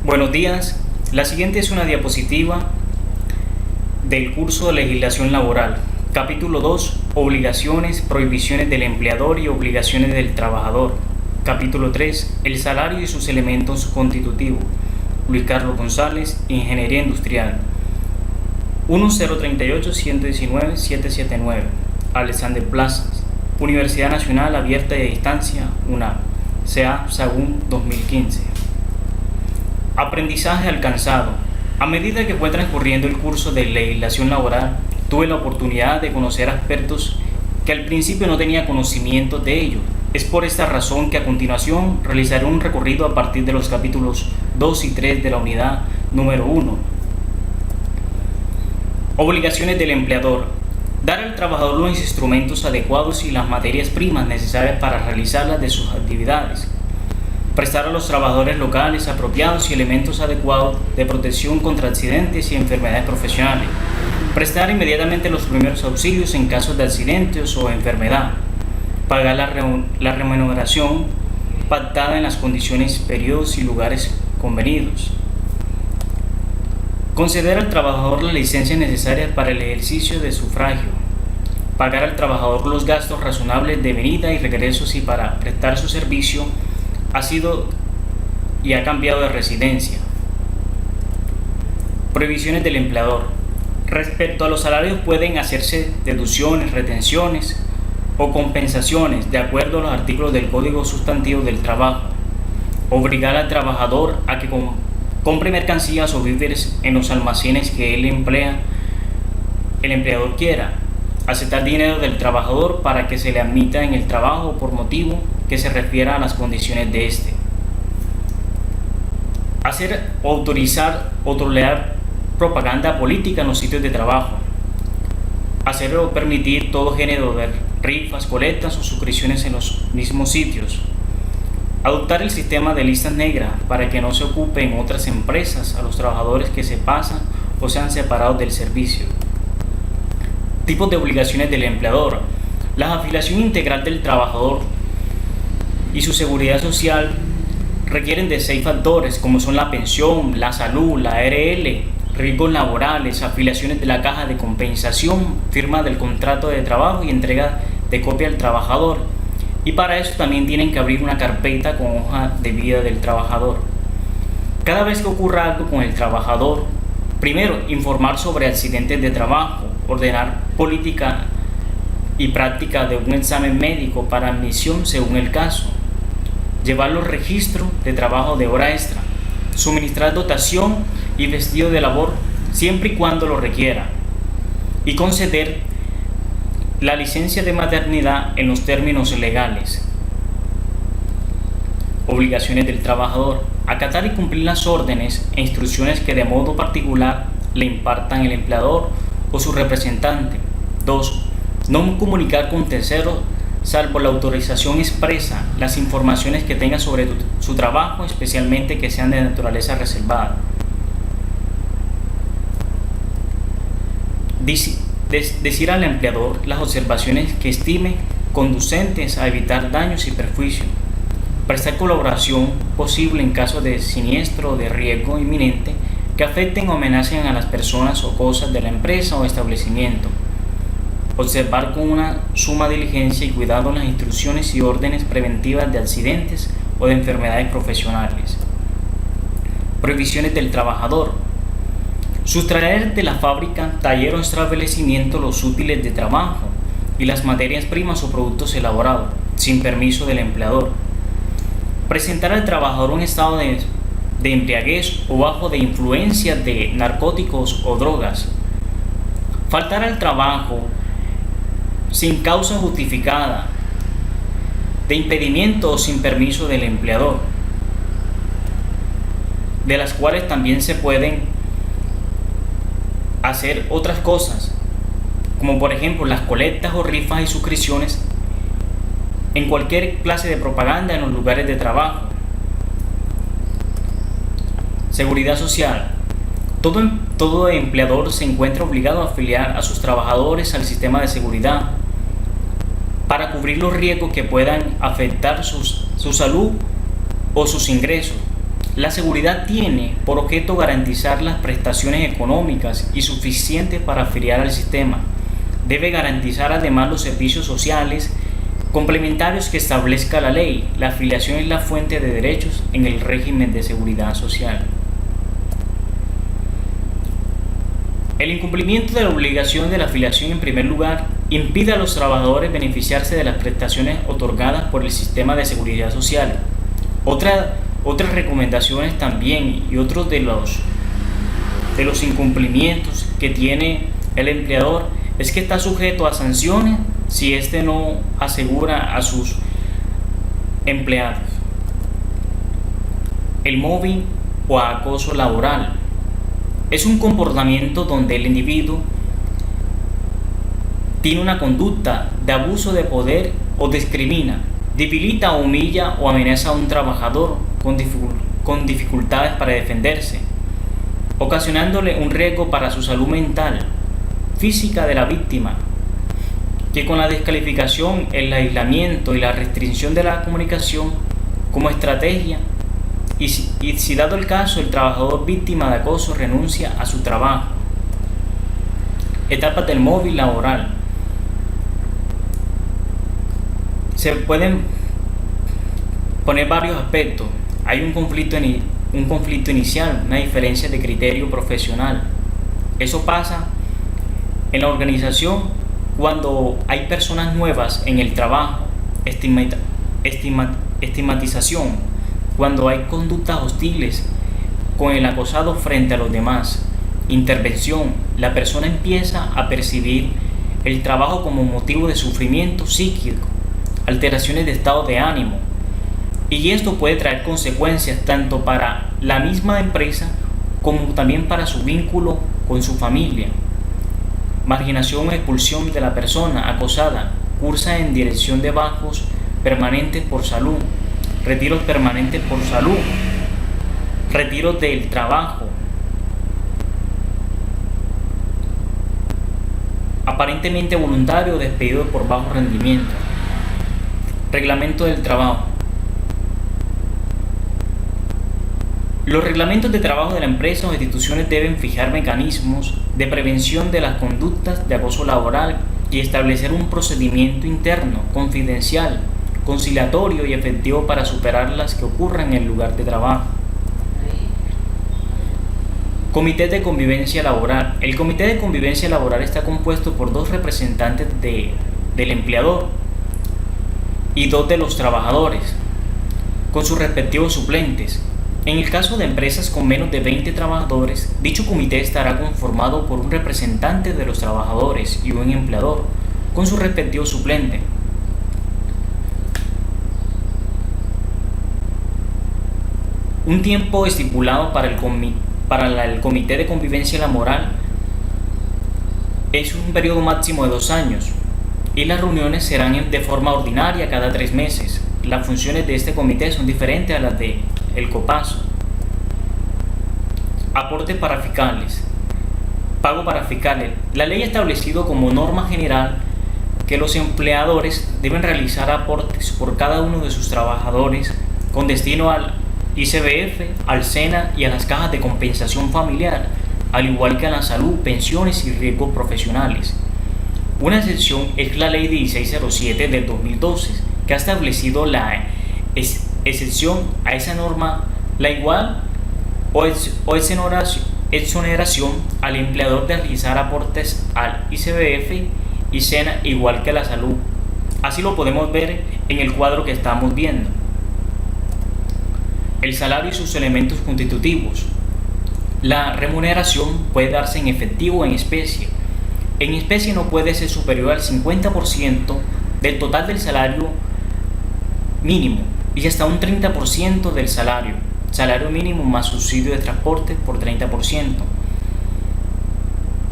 Buenos días. La siguiente es una diapositiva del curso de legislación laboral. Capítulo 2. Obligaciones, prohibiciones del empleador y obligaciones del trabajador. Capítulo 3. El salario y sus elementos constitutivos. Luis Carlos González, Ingeniería Industrial. 1038-119-779. Alexander Plazas. Universidad Nacional Abierta y a Distancia, UNAP. CA Sagún 2015. Aprendizaje alcanzado. A medida que fue transcurriendo el curso de legislación laboral, tuve la oportunidad de conocer aspectos que al principio no tenía conocimiento de ellos. Es por esta razón que a continuación realizaré un recorrido a partir de los capítulos 2 y 3 de la unidad número 1. Obligaciones del empleador. Dar al trabajador los instrumentos adecuados y las materias primas necesarias para realizar de sus actividades. Prestar a los trabajadores locales apropiados y elementos adecuados de protección contra accidentes y enfermedades profesionales. Prestar inmediatamente los primeros auxilios en casos de accidentes o enfermedad. Pagar la remuneración pactada en las condiciones, periodos y lugares convenidos. Conceder al trabajador las licencias necesarias para el ejercicio de sufragio. Pagar al trabajador los gastos razonables de venida y regreso si para prestar su servicio ha sido y ha cambiado de residencia. Prohibiciones del empleador. Respecto a los salarios pueden hacerse deducciones, retenciones o compensaciones de acuerdo a los artículos del Código Sustantivo del Trabajo. Obligar al trabajador a que compre mercancías o víveres en los almacenes que el empleador quiera. Aceptar dinero del trabajador para que se le admita en el trabajo por motivo que se refiera a las condiciones de este. Hacer, autorizar o tolerar propaganda política en los sitios de trabajo. Hacer o permitir todo género de rifas, colectas o suscripciones en los mismos sitios. Adoptar el sistema de listas negras para que no se ocupe en otras empresas a los trabajadores que se pasan o sean separados del servicio. Tipos de obligaciones del empleador. La afiliación integral del trabajador y su seguridad social requieren de 6 factores como son la pensión, la salud, la ARL, riesgos laborales, afiliaciones de la caja de compensación, firma del contrato de trabajo y entrega de copia al trabajador. Y para eso también tienen que abrir una carpeta con hoja de vida del trabajador. Cada vez que ocurra algo con el trabajador, primero informar sobre accidentes de trabajo, ordenar política y práctica de un examen médico para admisión según el caso, llevar los registros de trabajo de hora extra, suministrar dotación y vestido de labor siempre y cuando lo requiera, y conceder la licencia de maternidad en los términos legales. Obligaciones del trabajador. Acatar y cumplir las órdenes e instrucciones que de modo particular le impartan el empleador o su representante. 2. No comunicar con terceros, salvo la autorización expresa, las informaciones que tenga sobre su trabajo, especialmente que sean de naturaleza reservada. Decir al empleador las observaciones que estime conducentes a evitar daños y perjuicios. Prestar colaboración posible en caso de siniestro o de riesgo inminente que afecten o amenacen a las personas o cosas de la empresa o establecimiento. Observar con una suma diligencia y cuidado las instrucciones y órdenes preventivas de accidentes o de enfermedades profesionales. Prohibiciones del trabajador. Sustraer de la fábrica, taller o establecimiento los útiles de trabajo y las materias primas o productos elaborados, sin permiso del empleador. Presentar al trabajador un estado de embriaguez o bajo de influencia de narcóticos o drogas. Faltar al trabajo sin causa justificada de impedimento o sin permiso del empleador, de las cuales también se pueden hacer otras cosas, como por ejemplo las colectas o rifas y suscripciones en cualquier clase de propaganda en los lugares de trabajo. Seguridad social. Todo empleador se encuentra obligado a afiliar a sus trabajadores al sistema de seguridad para cubrir los riesgos que puedan afectar su salud o sus ingresos. La seguridad tiene por objeto garantizar las prestaciones económicas y suficientes para afiliar al sistema. Debe garantizar además los servicios sociales complementarios que establezca la ley. La afiliación es la fuente de derechos en el régimen de seguridad social. El incumplimiento de la obligación de la afiliación, en primer lugar, impide a los trabajadores beneficiarse de las prestaciones otorgadas por el sistema de seguridad social. Otras recomendaciones también y otros de los incumplimientos que tiene el empleador es que está sujeto a sanciones si éste no asegura a sus empleados. El mobbing o acoso laboral es un comportamiento donde el individuo tiene una conducta de abuso de poder o discrimina, debilita, humilla o amenaza a un trabajador con dificultades para defenderse, ocasionándole un riesgo para su salud mental, física de la víctima, que con la descalificación, el aislamiento y la restricción de la comunicación como estrategia, y si dado el caso el trabajador víctima de acoso renuncia a su trabajo. Etapas del mobbing laboral. Se pueden poner varios aspectos. Hay un conflicto inicial, una diferencia de criterio profesional. Eso pasa en la organización cuando hay personas nuevas en el trabajo. Estigmatización, cuando hay conductas hostiles con el acosado frente a los demás. Intervención, la persona empieza a percibir el trabajo como motivo de sufrimiento psíquico, alteraciones de estado de ánimo, y esto puede traer consecuencias tanto para la misma empresa como también para su vínculo con su familia. Marginación o expulsión de la persona acosada, cursa en dirección de bajos permanentes por salud, retiros permanentes por salud, retiros del trabajo, aparentemente voluntario o despedido por bajo rendimiento. Reglamento del trabajo. Los reglamentos de trabajo de la empresa o instituciones deben fijar mecanismos de prevención de las conductas de acoso laboral y establecer un procedimiento interno, confidencial, conciliatorio y efectivo para superar las que ocurran en el lugar de trabajo. Comité de convivencia laboral. El comité de convivencia laboral está compuesto por 2 representantes del empleador y 2 de los trabajadores, con sus respectivos suplentes. En el caso de empresas con menos de 20 trabajadores, dicho comité estará conformado por un representante de los trabajadores y un empleador, con su respectivo suplente. Un tiempo estipulado para el comité de convivencia laboral es un periodo máximo de 2 años y las reuniones serán de forma ordinaria cada 3 meses. Las funciones de este comité son diferentes a las de el COPASO. Aportes para fiscales. Pago para fiscales. La ley ha establecido como norma general que los empleadores deben realizar aportes por cada uno de sus trabajadores con destino al ICBF, al SENA y a las cajas de compensación familiar, al igual que a la salud, pensiones y riesgos profesionales. Una excepción es la Ley 1607 del 2012, que ha establecido la excepción a esa norma, la igual o exoneración al empleador de realizar aportes al ICBF y SENA, igual que a la salud. Así lo podemos ver en el cuadro que estamos viendo. El salario y sus elementos constitutivos. La remuneración puede darse en efectivo o en especie. En especie no puede ser superior al 50% del total del salario mínimo y hasta un 30% del salario mínimo más subsidio de transporte por 30%.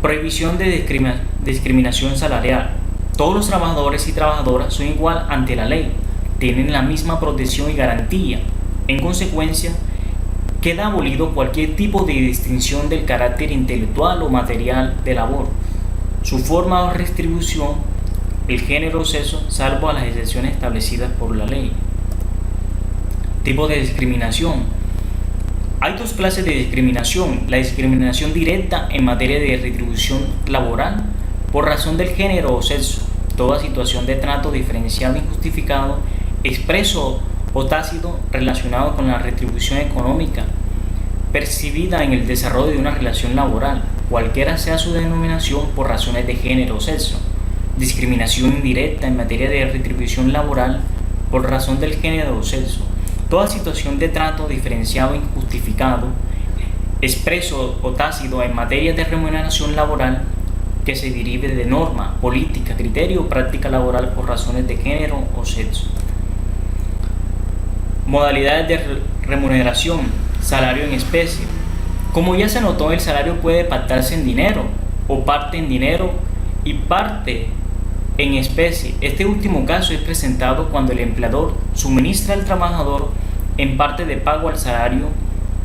Prohibición de discriminación salarial. Todos los trabajadores y trabajadoras son igual ante la ley, tienen la misma protección y garantía. En consecuencia, queda abolido cualquier tipo de distinción del carácter intelectual o material de labor, su forma o retribución, el género o sexo, salvo a las excepciones establecidas por la ley. Tipo de discriminación. Hay dos clases de discriminación: la discriminación directa en materia de retribución laboral por razón del género o sexo, toda situación de trato diferenciado injustificado, expreso o tácito relacionado con la retribución económica percibida en el desarrollo de una relación laboral, cualquiera sea su denominación, por razones de género o sexo. Discriminación indirecta en materia de retribución laboral por razón del género o sexo, toda situación de trato diferenciado injustificado, expreso o tácito en materia de remuneración laboral que se derive de norma, política, criterio o práctica laboral por razones de género o sexo. Modalidades de remuneración: salario en especie. Como ya se notó, el salario puede pactarse en dinero o parte en dinero y parte en especie. Este último caso es presentado cuando el empleador suministra al trabajador en parte de pago al salario,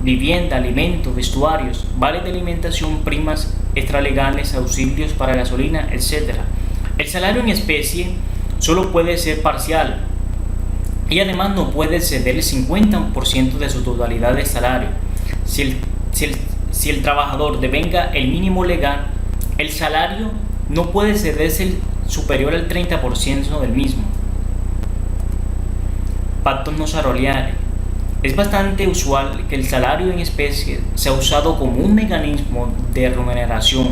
vivienda, alimentos, vestuarios, vales de alimentación, primas extralegales, auxilios para gasolina, etc. El salario en especie solo puede ser parcial y además no puede exceder el 50% de su totalidad de salario. Si el trabajador devenga el mínimo legal, el salario no puede excederse superior al 30% del mismo. Pactos no salariales. Es bastante usual que el salario en especie sea usado como un mecanismo de remuneración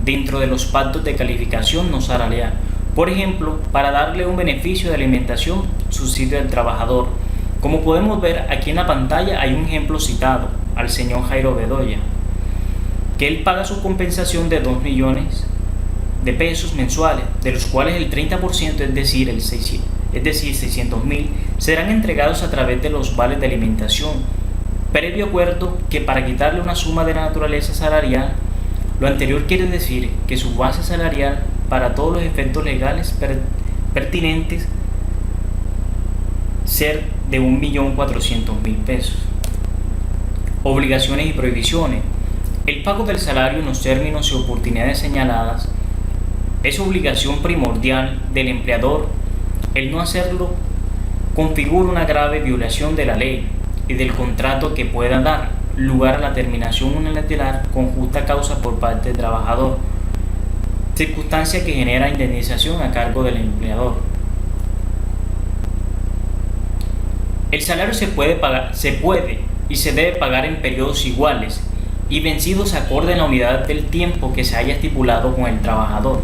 dentro de los pactos de calificación no salarial. Por ejemplo, para darle un beneficio de alimentación, subsidio al trabajador. Como podemos ver aquí en la pantalla, hay un ejemplo citado al señor Jairo Bedoya, que él paga su compensación de 2 millones de pesos mensuales, de los cuales el 30%, es decir, 600.000, serán entregados a través de los vales de alimentación, previo acuerdo que, para quitarle una suma de la naturaleza salarial, lo anterior quiere decir que su base salarial para todos los efectos legales pertinentes ser de 1.400.000 pesos. Obligaciones y prohibiciones. El pago del salario en los términos y oportunidades señaladas es obligación primordial del empleador. El no hacerlo configura una grave violación de la ley y del contrato que pueda dar lugar a la terminación unilateral con justa causa por parte del trabajador, circunstancia que genera indemnización a cargo del empleador. El salario se puede y se debe pagar en periodos iguales y vencidos acorde a la unidad del tiempo que se haya estipulado con el trabajador.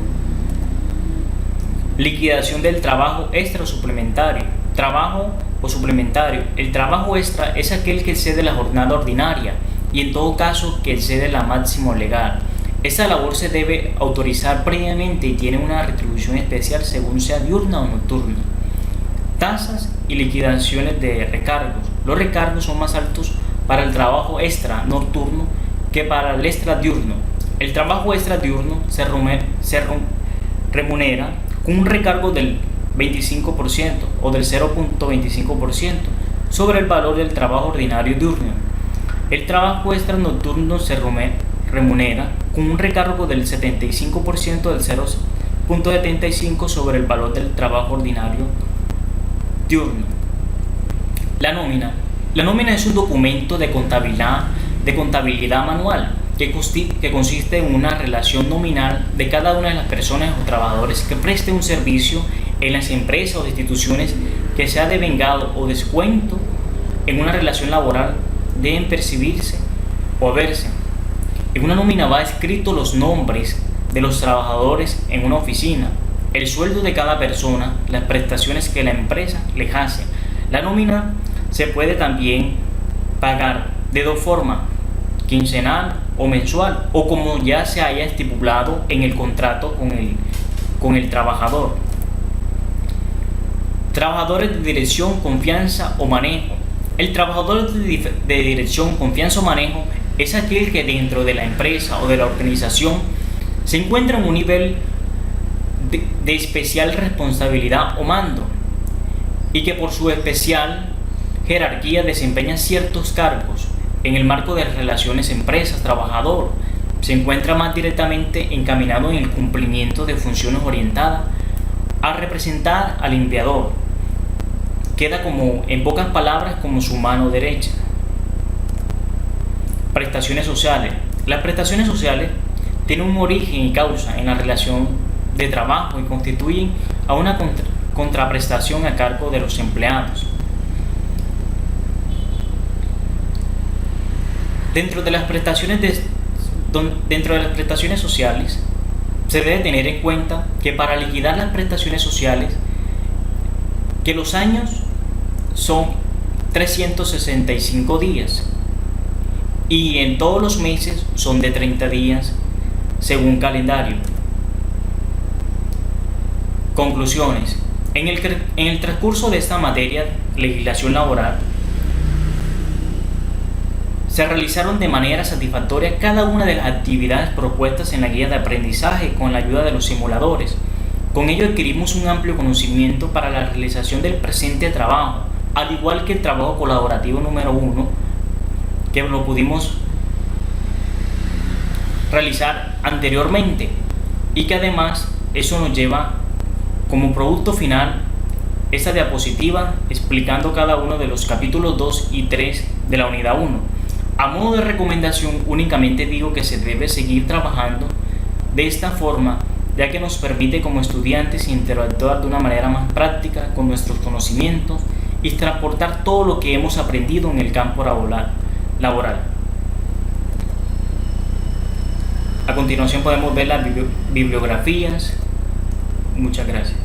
Liquidación del trabajo extra o suplementario. Trabajo o suplementario. El trabajo extra es aquel que excede la jornada ordinaria y en todo caso que excede la máximo legal. Esta labor se debe autorizar previamente y tiene una retribución especial según sea diurna o nocturna. Tasas y liquidaciones de recargos. Los recargos son más altos para el trabajo extra nocturno que para el extra diurno. El trabajo extra diurno se remunera con un recargo del 25% o del 0.25% sobre el valor del trabajo ordinario diurno. El trabajo extra nocturno se remunera con un recargo del 75% del 0.75% sobre el valor del trabajo ordinario diurno. La nómina. La nómina es un documento de contabilidad manual que consiste en una relación nominal de cada una de las personas o trabajadores que preste un servicio en las empresas o instituciones que sea devengado o descuento en una relación laboral deben percibirse o verse. En una nómina va escrito los nombres de los trabajadores en una oficina, el sueldo de cada persona, las prestaciones que la empresa les hace. La nómina se puede también pagar de dos formas: quincenal o mensual, o como ya se haya estipulado en el contrato con el trabajador. Trabajadores de dirección, confianza o manejo. El trabajador de dirección, confianza o manejo es aquel que dentro de la empresa o de la organización se encuentra en un nivel de especial responsabilidad o mando y que por su especial jerarquía desempeña ciertos cargos en el marco de las relaciones empresa-trabajador. Se encuentra más directamente encaminado en el cumplimiento de funciones orientadas a representar al empleador. Queda como, en pocas palabras, como su mano derecha. Prestaciones sociales. Las prestaciones sociales tienen un origen y causa en la relación de trabajo y constituyen a una contraprestación a cargo de los empleados. Dentro de las prestaciones sociales, se debe tener en cuenta que para liquidar las prestaciones sociales, que los años son 365 días y en todos los meses son de 30 días según calendario. Conclusiones. En el transcurso de esta materia, legislación laboral, se realizaron de manera satisfactoria cada una de las actividades propuestas en la guía de aprendizaje con la ayuda de los simuladores. Con ello adquirimos un amplio conocimiento para la realización del presente trabajo, al igual que el trabajo colaborativo número 1, que lo pudimos realizar anteriormente, y que además eso nos lleva como producto final esta diapositiva explicando cada uno de los capítulos 2 y 3 de la unidad 1. A modo de recomendación, únicamente digo que se debe seguir trabajando de esta forma, ya que nos permite como estudiantes interactuar de una manera más práctica con nuestros conocimientos y transportar todo lo que hemos aprendido en el campo laboral. A continuación podemos ver las bibliografías. Muchas gracias.